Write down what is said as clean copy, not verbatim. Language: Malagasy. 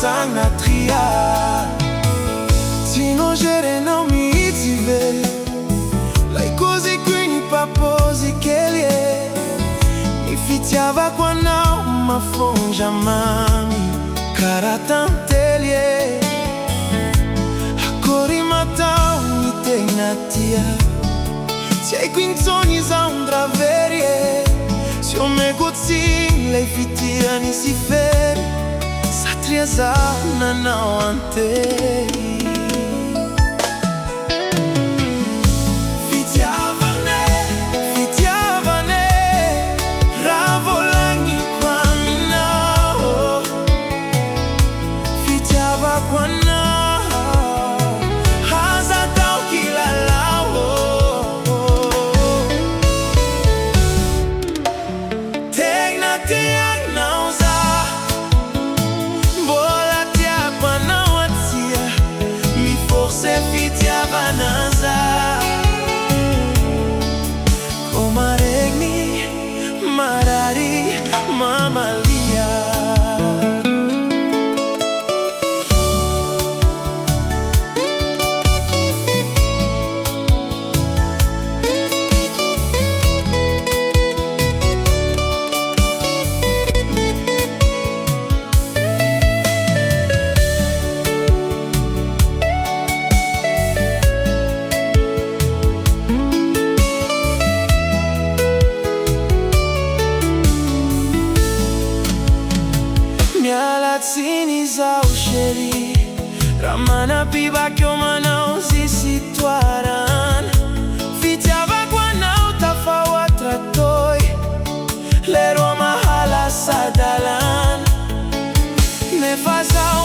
sang na tria. Sino jere não me itive. Lai cose qui ni paposi che lie. Mi fitiava qua não ma fonja mami. Cara tante lie. Acori matau mi te na tia. Se ai quinzoni za un draverie. Se o me gozin lei fitia ni si feri. Sa trieza na não anteri. Sini za usheri Ramana piba kyo manao zisituaran Fitiava kwa nao tafawa tratoi Lero mahala sadalan Ne fazao